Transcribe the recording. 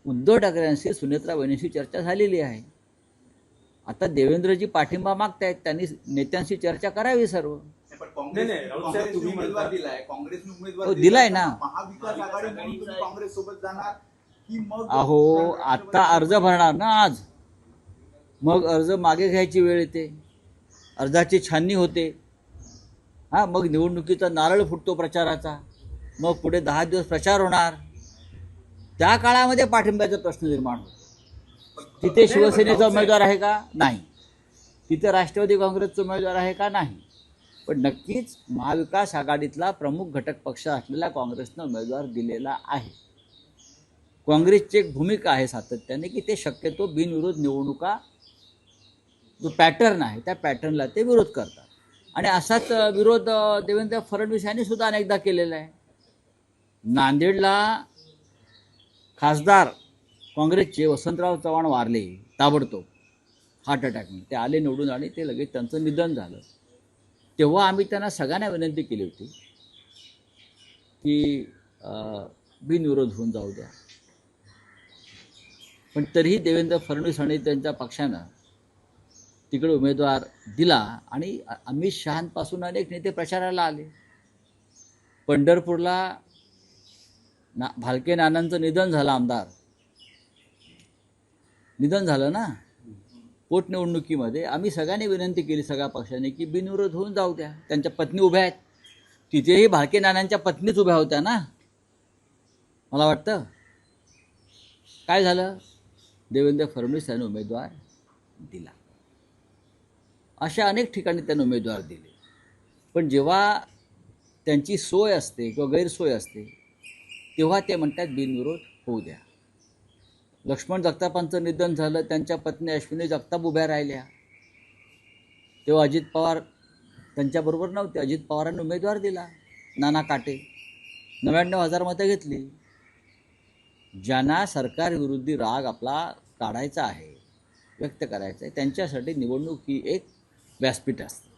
उद्धव ठाकरेंशी सुनेत्रा वहिनींशी चर्चा झालेली आहे. आता देवेंद्रजी पाठिंबा मागतायत, त्यांनी नेत्यांशी चर्चा करावी सर्व. तुम्ही उमेदवार दिलाय, काँग्रेसने उमेदवार दिलाय ना. महाविकास आघाडी म्हणून तुम्ही काँग्रेस सोबत जाणार की मग? अहो, आता अर्ज भरणार ना आज, मग अर्ज मागे घ्यायची वेळ येते, अर्जाची छाननी होते, मग निवडणुकीचा नारळ फुटतो प्रचाराचा, मग पुढे 10 दिवस प्रचार होणार. त्या काळामध्ये पाठिंब्याचा प्रश्न निर्माण होतो. तिथे शिवसेनेचा उमेदवार आहे का? नाही. तिथे राष्ट्रवादी काँग्रेसचा उमेदवार आहे का? नाही. पण नक्कीच महाविकास आघाडीतला प्रमुख घटक पक्ष असलेल्या काँग्रेसनं उमेदवार दिलेला आहे. काँग्रेसची एक भूमिका आहे सातत्याने की ते शक्यतो बिनविरोध निवडणुका जो पॅटर्न आहे त्या पॅटर्नला ते विरोध करतात. आणि असाच विरोध देवेंद्र फडणवीस यांनी सुद्धा अनेकदा केलेला आहे. नांदेडला खासदार काँग्रेसचे वसंतराव चव्हाण वारले ताबडतोब हार्ट अटॅकने. ते आले निवडून आणि ते लगेच त्यांचं निधन झालं. तेव्हा आम्ही त्यांना सगळ्यांना विनंती केली होती की बिनविरोध होऊन जाऊ द्या. पण तरीही देवेंद्र फडणवीस आणि त्यांच्या पक्षानं तिकडे उमेदवार दिला आणि अमित शहांपासून अनेक नेते प्रचाराला आले. पंढरपूरला भालके नानांचं निधन झालं, आमदार निधन झालं ना पोटनिवडणुकीमध्ये. आम्ही सगळ्यांनी विनंती केली सगळ्या पक्षाने की बिनविरोध होऊन जाऊ द्या. त्यांच्या पत्नी उभ्या आहेत, तिथेही भालके नानांच्या पत्नीच उभ्या होत्या ना. मला वाटतं काय झालं, देवेंद्र फडणवीस यांनी उमेदवार दिला. अशा अनेक ठिकाणी त्यांनी उमेदवार दिले. पण जेव्हा त्यांची सोय असते किंवा गैरसोय असते तेव्हा ते म्हणतात बिनविरोध होऊ द्या. लक्ष्मण जगतापांचं निधन झालं, त्यांच्या पत्नी अश्विनी जगताप उभ्या राहिल्या. तेव्हा अजित पवार त्यांच्याबरोबर नव्हते. अजित पवारांनी उमेदवार दिला, नाना काटे. 99,000 मतं घेतली. ज्यांना सरकारविरुद्धी राग आपला काढायचा आहे, व्यक्त करायचा आहे, त्यांच्यासाठी निवडणूक ही एक व्यासपीठ असते.